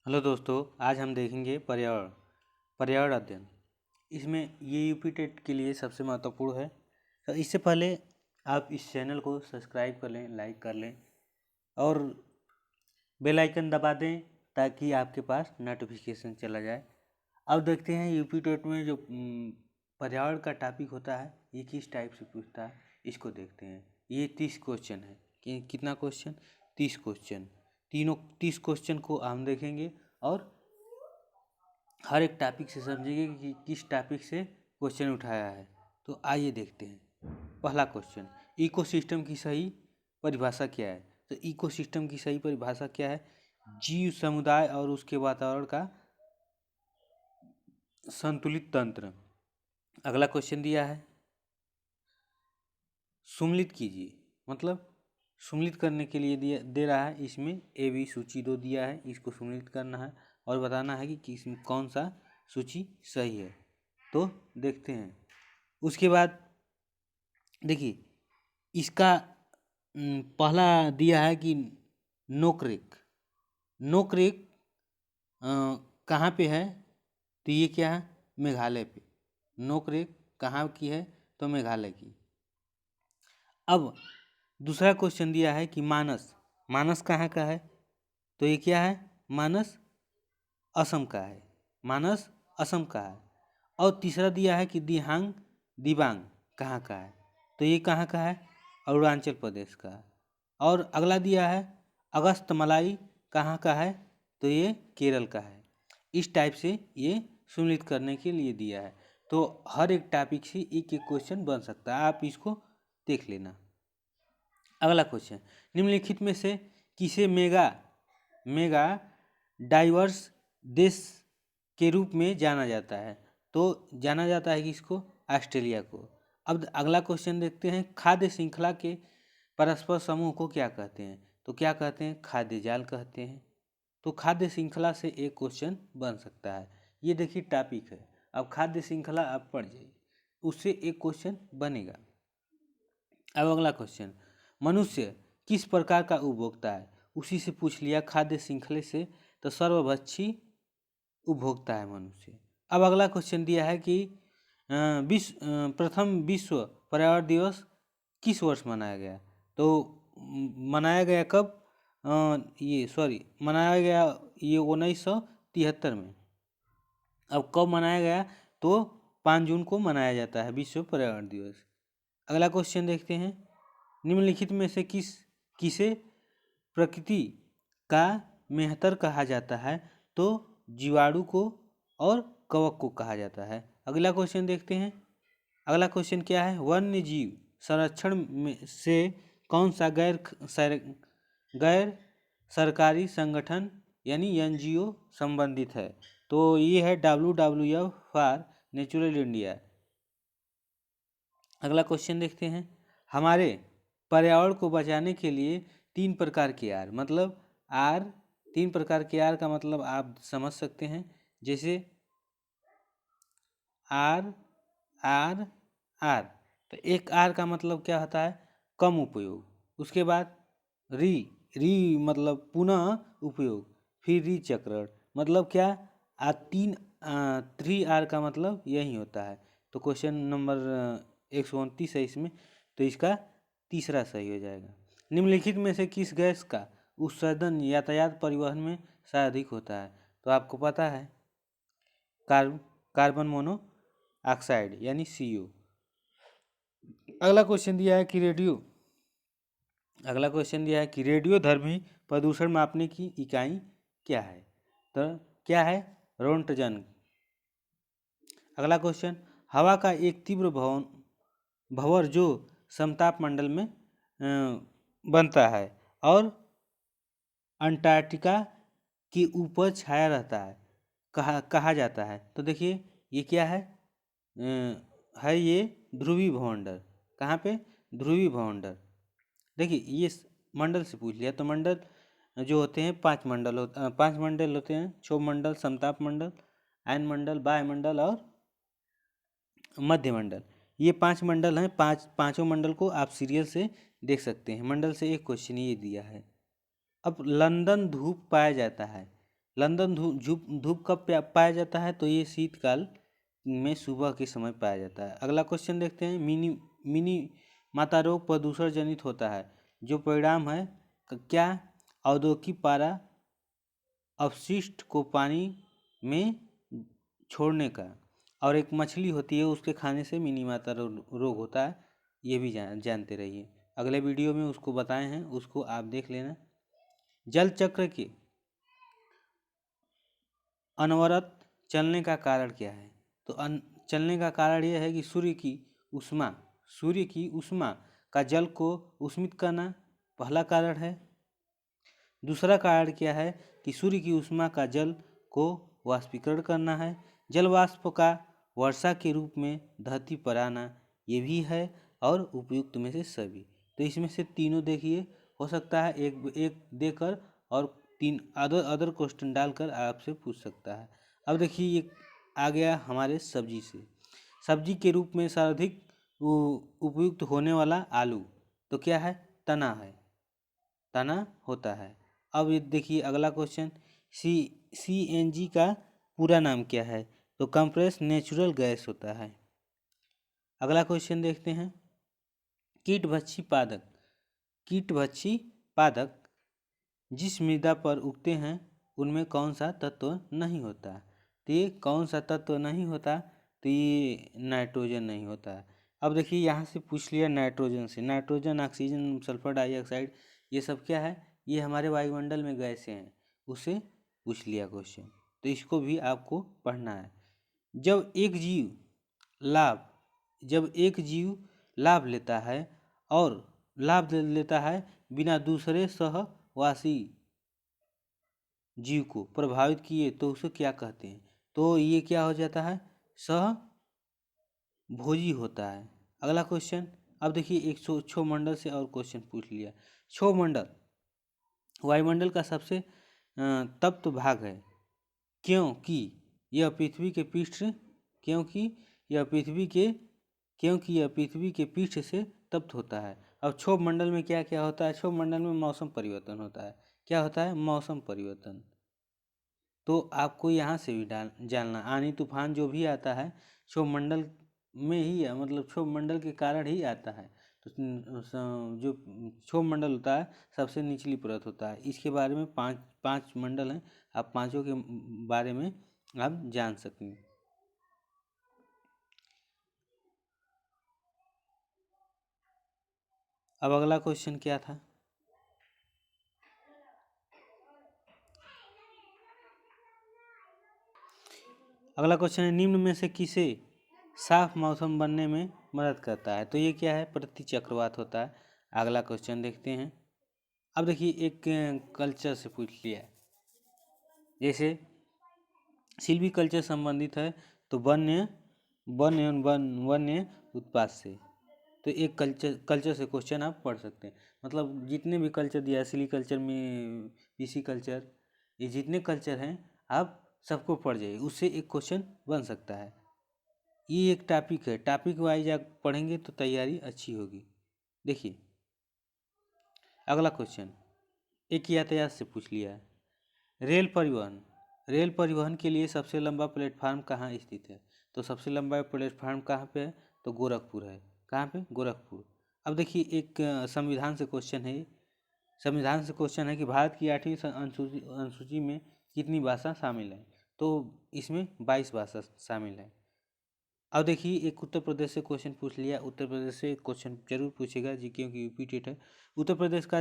Hello दोस्तों, आज हम देखेंगे पर्यावरण अध्ययन। इसमें ये यूपी टेट के लिए सबसे महत्वपूर्ण है। तो इससे पहले आप इस चैनल को सब्सक्राइब कर लें, लाइक कर लें और बेल आइकन दबा दें ताकि आपके पास नोटिफिकेशन चला जाए। अब देखते हैं यूपी टेट में जो पर्यावरण का टॉपिक होता है ये किस टाइप से पूछता है, इसको देखते हैं। ये 30 क्वेश्चन है कि कितना क्वेश्चन, 30 क्वेश्चन। 30 क्वेश्चन को हम देखेंगे और हर एक टॉपिक से समझेंगे कि किस टॉपिक से क्वेश्चन उठाया है। तो आइए देखते हैं। पहला क्वेश्चन, इकोसिस्टम की सही परिभाषा क्या है? तो इकोसिस्टम की सही परिभाषा क्या है? जीव समुदाय और उसके वातावरण का संतुलित तंत्र। अगला क्वेश्चन दिया है, सुम्मिलित कीजिए, मतलब सुम्मिलित करने के लिए दे रहा है। इसमें ए बी सूची 2 दिया है, इसको सुम्मिलित करना है और बताना है कि इसमें कौन सा सूची सही है। तो देखते हैं। उसके बाद देखिए, इसका पहला दिया है कि नोकरेक कहाँ पे है? तो ये क्या है? मेघालय पे। नोकरेक कहाँ की है? तो मेघालय की। अब दूसरा क्वेश्चन दिया है कि मानस कहाँ का है? तो ये क्या है? मानस असम का है। मानस असम का है। और तीसरा दिया है कि दिबांग कहाँ का है? तो ये कहाँ का है? अरुणाचल प्रदेश का है। और अगला दिया है अगस्तमलाई कहाँ का है? तो ये केरल का है। इस टाइप से ये सुनिश्चित करने के लिए दिया है। तो हर एक टॉपिक से एक एक क्वेश्चन बन सकता है, आप इसको देख लेना। अगला क्वेश्चन, निम्नलिखित में से किसे मेगा डाइवर्स देश के रूप में जाना जाता है? तो जाना जाता है कि इसको ऑस्ट्रेलिया को। अब अगला क्वेश्चन देखते हैं, खाद्य श्रृंखला के परस्पर समूह को क्या कहते हैं? तो क्या कहते हैं? खाद्य जाल कहते हैं। तो खाद्य श्रृंखला से एक क्वेश्चन बन सकता है। ये देखिए टॉपिक है। अब खाद्य श्रृंखला आप पढ़ जाइए, उससे एक क्वेश्चन बनेगा। अब अगला क्वेश्चन, मनुष्य किस प्रकार का उपभोक्ता है? उसी से पूछ लिया, खाद्य श्रृंखला से। तो सर्वभक्षी उपभोक्ता है मनुष्य। अब अगला क्वेश्चन दिया है कि प्रथम विश्व पर्यावरण दिवस किस वर्ष मनाया गया? तो मनाया गया कब? मनाया गया ये 1973 में। अब कब मनाया गया? तो 5 जून को मनाया जाता है विश्व पर्यावरण दिवस। अगला क्वेश्चन देखते हैं, निम्नलिखित में से किसे प्रकृति का मेहतर कहा जाता है? तो जीवाणु को और कवक को कहा जाता है। अगला क्वेश्चन देखते हैं। अगला क्वेश्चन क्या है? वन्य जीव संरक्षण में से कौन सा गैर सरकारी संगठन यानी एनजीओ संबंधित है? तो ये है WWF फॉर नेचुरल इंडिया। अगला क्वेश्चन देखते हैं, हमारे पर्यावरण को बचाने के लिए 3 प्रकार के आर, मतलब आर 3 प्रकार के आर का मतलब आप समझ सकते हैं। जैसे आर आर आर, तो एक आर का मतलब क्या होता है? कम उपयोग। उसके बाद री मतलब पुनः उपयोग। फिर रिचक्रण मतलब क्या? 3 आर का मतलब यही होता है। तो क्वेश्चन नंबर 129 है इसमें, तो इसका तीसरा सही हो जाएगा। निम्नलिखित में से किस गैस का उत्सर्जन यातायात परिवहन में सर्वाधिक होता है? तो आपको पता है कार्बन मोनोऑक्साइड यानी CO। अगला क्वेश्चन दिया है कि रेडियोधर्मी प्रदूषण मापने की इकाई क्या है? तो क्या है? रोंटगन। अगला क्वेश्चन, हवा का एक तीव्र भंवर जो समताप मंडल में बनता है और अंटार्कटिका के ऊपर छाया रहता है, कहा जाता है। तो देखिए ये क्या है? ये ध्रुवीय भवंडर। कहाँ पे? ध्रुवीय भवंडर। देखिए ये मंडल से पूछ लिया, तो मंडल जो होते हैं 5 मंडल होते हैं। क्षोभ मंडल, समताप मंडल, आयन मंडल, वायुमंडल और मध्य मंडल। ये 5 मंडल हैं। पांचों मंडल को आप सीरियल से देख सकते हैं। मंडल से एक क्वेश्चन ये दिया है। अब लंदन धूप पाया जाता है। लंदन धूप कब पाया जाता है? तो ये शीतकाल में सुबह के समय पाया जाता है। अगला क्वेश्चन देखते हैं। मिनी माता रोग प्रदूषण जनित होता है, जो परिणाम है क्या? औद्योगिक पारा अपशिष्ट को पानी में छोड़ने का, और एक मछली होती है उसके खाने से मिनी माता रोग होता है, ये भी जानते रहिए। अगले वीडियो में उसको बताए हैं, उसको आप देख लेना। जल चक्र के अनवरत चलने का कारण क्या है? तो चलने का कारण यह है कि सूर्य की ऊष्मा का जल को उष्मित करना पहला कारण है। दूसरा कारण क्या है कि सूर्य की ऊष्मा का जल को वाष्पीकरण करना है। जल वाष्प का वर्षा के रूप में धरती पर आना, ये भी है। और उपयुक्त में से सभी, तो इसमें से तीनों देखिए, हो सकता है एक देकर और तीन अदर क्वेश्चन डालकर आपसे पूछ सकता है। अब देखिए ये आ गया हमारे सब्जी से। सब्जी के रूप में सर्वाधिक उपयुक्त होने वाला आलू, तो क्या है? तना है, तना होता है। अब ये देखिए अगला क्वेश्चन, CNG का पूरा नाम क्या है? तो कंप्रेस नेचुरल गैस होता है। अगला क्वेश्चन देखते हैं। कीटभक्षी पादक जिस मृदा पर उगते हैं उनमें कौन सा तत्व नहीं होता? तो ये कौन सा तत्व नहीं होता? तो ये नाइट्रोजन नहीं होता है। अब देखिए यहाँ से पूछ लिया नाइट्रोजन से। नाइट्रोजन, ऑक्सीजन, सल्फर डाइऑक्साइड, ये सब क्या है? ये हमारे वायुमंडल में गैसें हैं, उससे पूछ लिया क्वेश्चन, तो इसको भी आपको पढ़ना है। जब एक जीव लाभ लेता है और लेता है बिना दूसरे सहवासी जीव को प्रभावित किए, तो उसे क्या कहते हैं? तो ये क्या हो जाता है? सहभोजी होता है। अगला क्वेश्चन, अब देखिए एक क्षोभमंडल से और क्वेश्चन पूछ लिया। क्षोभमंडल वायुमंडल का सबसे तप्त भाग है, क्योंकि यह पृथ्वी के पृष्ठ से तप्त होता है। अब क्षोभमंडल में क्या क्या होता है? क्षोभमंडल में मौसम परिवर्तन होता है। क्या होता है? मौसम परिवर्तन। तो आपको यहाँ से भी जानना, आंधी तूफान जो भी आता है क्षोभमंडल में ही है, मतलब क्षोभमंडल के कारण ही आता है। तो जो क्षोभमंडल होता है सबसे निचली परत होता है। इसके बारे में पांच मंडल हैं, आप पांचों के बारे में आप जान सकें। अब अगला क्वेश्चन क्या था? अगला क्वेश्चन है, निम्न में से किसे साफ मौसम बनने में मदद करता है? तो ये क्या है? प्रतिचक्रवात होता है। अगला क्वेश्चन देखते हैं। अब देखिए एक कल्चर से पूछ लिया है, जैसे सिल्वी कल्चर संबंधित है तो वन्य उत्पाद से, तो एक कल्चर से क्वेश्चन आप पढ़ सकते हैं। मतलब जितने भी कल्चर दिया है, सिलीकल्चर में पिसीकल्चर, ये जितने कल्चर हैं आप सबको पढ़ जाइए, उससे एक क्वेश्चन बन सकता है। ये एक टॉपिक है, टॉपिक वाइज आप पढ़ेंगे तो तैयारी अच्छी होगी। देखिए अगला क्वेश्चन एक यातायात से पूछ लिया है। रेल परिवहन के लिए सबसे लंबा प्लेटफार्म कहाँ स्थित है? तो सबसे लंबा प्लेटफार्म कहाँ पे है? तो गोरखपुर है। कहाँ पे? गोरखपुर। अब देखिए एक संविधान से क्वेश्चन है कि भारत की 8वीं अनुसूची में कितनी भाषा शामिल है? तो इसमें 22 भाषा शामिल है। अब देखिए एक उत्तर प्रदेश से क्वेश्चन पूछ लिया। उत्तर प्रदेश से क्वेश्चन जरूर पूछेगा जी, क्योंकि यूपी टेट है। उत्तर प्रदेश का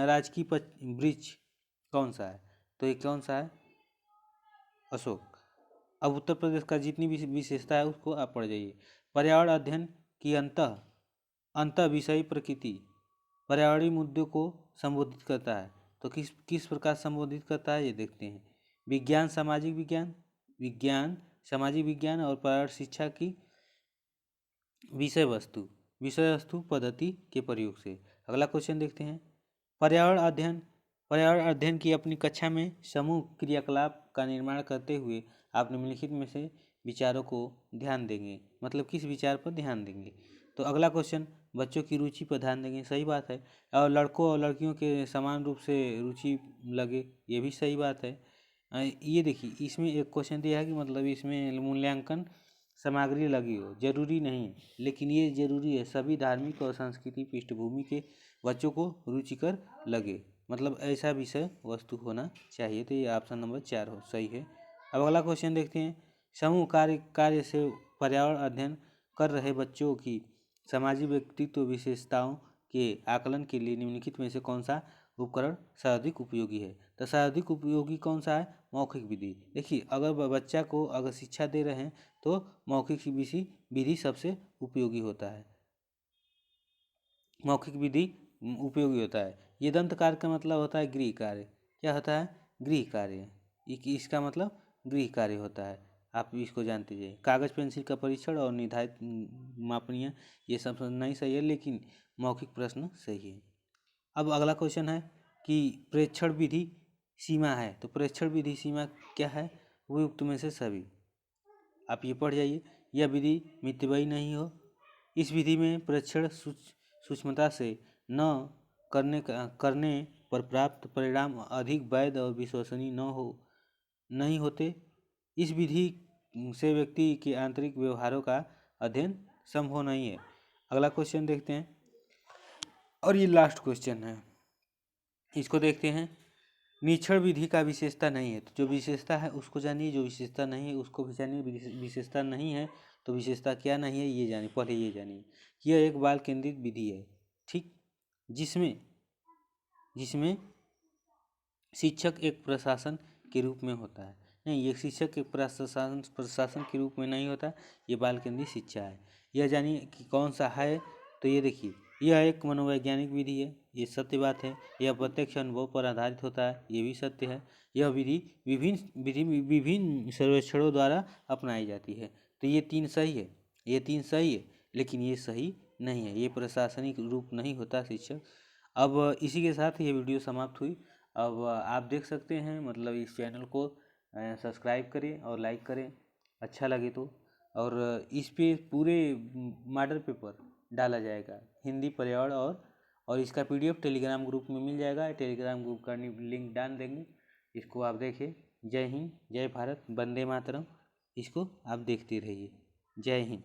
राजकीय वृक्ष कौन सा है? तो ये कौन सा है? अशोक। अब उत्तर प्रदेश का जितनी भी विशेषता है उसको आप पढ़ जाइए। पर्यावरण अध्ययन की अंत विषय प्रकृति पर्यावरणीय मुद्दों को संबोधित करता है। तो किस प्रकार संबोधित करता है ये देखते हैं। विज्ञान सामाजिक विज्ञान और पर्यावरण शिक्षा की विषय वस्तु पद्धति के प्रयोग से। अगला क्वेश्चन देखते हैं। पर्यावरण अध्ययन की अपनी कक्षा में समूह क्रियाकलाप का निर्माण करते हुए आप निम्नलिखित में से विचारों को ध्यान देंगे, मतलब किस विचार पर ध्यान देंगे? तो अगला क्वेश्चन, बच्चों की रुचि पर ध्यान देंगे, सही बात है। और लड़कों और लड़कियों के समान रूप से रुचि लगे, ये भी सही बात है। ये देखिए इसमें एक क्वेश्चन दिया है कि मतलब इसमें मूल्यांकन सामग्री लगी हो, जरूरी नहीं है, लेकिन ये जरूरी है सभी धार्मिक और संस्कृति पृष्ठभूमि के बच्चों को रुचिकर लगे, मतलब ऐसा विषय वस्तु होना चाहिए। तो ये ऑप्शन नंबर 4 हो सही है। अब अगला क्वेश्चन देखते हैं। समूह कार्य से पर्यावरण अध्ययन कर रहे बच्चों की सामाजिक व्यक्तित्व विशेषताओं के आकलन के लिए निम्नलिखित में से कौन सा उपकरण सर्वाधिक उपयोगी है? तो सर्वाधिक उपयोगी कौन सा है? मौखिक विधि। देखिए अगर बच्चा को अगर शिक्षा दे रहे हैं तो मौखिक विधि सबसे उपयोगी होता है, मौखिक विधि उपयोगी होता है। ये दंत कार्य का मतलब होता है गृह कार्य। क्या होता है? गृह कार्य। इसका मतलब गृह कार्य होता है, आप इसको जानते जाइए। कागज पेंसिल का परीक्षण और निर्धारित मापनीय ये सब नहीं सही है, लेकिन मौखिक प्रश्न सही है। अब अगला क्वेश्चन है कि प्रेक्षण विधि सीमा है, तो प्रेक्षण विधि सीमा क्या है? उपयुक्त में से सभी, आप ये पढ़ जाइए। यह विधि मितव्ययी नहीं हो, इस विधि में प्रेक्षण सूक्ष्मता से न करने पर प्राप्त परिणाम अधिक वैध और विश्वसनीय नहीं होते। इस विधि से व्यक्ति के आंतरिक व्यवहारों का अध्ययन संभव नहीं है। अगला क्वेश्चन देखते हैं, और ये लास्ट क्वेश्चन है, इसको देखते हैं। निरीक्षण विधि का विशेषता नहीं है, तो जो विशेषता है उसको जानिए, जो विशेषता नहीं है उसको भी जानिए। विशेषता नहीं है तो विशेषता क्या नहीं है ये जानिए। पहले ये जानिए कि यह एक बाल केंद्रित विधि है, ठीक, जिसमें शिक्षक एक प्रशासन के रूप में होता है। नहीं, ये शिक्षक एक प्रशासन के रूप में नहीं होता, ये बाल केंद्रित शिक्षा है। यह जानिए कि कौन सा है, तो ये देखिए यह एक मनोवैज्ञानिक विधि है, ये सत्य बात है। यह प्रत्यक्ष अनुभव पर आधारित होता है, ये भी सत्य है। यह विधि विभिन्न सर्वेक्षणों द्वारा अपनाई जाती है। तो ये 3 सही है, ये 3 सही है, लेकिन ये सही नहीं है, ये प्रशासनिक रूप नहीं होता शिक्षक। अब इसी के साथ ये वीडियो समाप्त हुई। अब आप देख सकते हैं, मतलब इस चैनल को सब्सक्राइब करें और लाइक करें अच्छा लगे तो। और इस पे पूरे मॉडल पेपर डाला जाएगा, हिंदी, पर्यावरण और इसका PDF टेलीग्राम ग्रुप में मिल जाएगा। टेलीग्राम ग्रुप का लिंक डाल देंगे, इसको आप देखिए। जय हिंद, जय भारत, वंदे मातरम, इसको आप देखते रहिए। जय हिंद।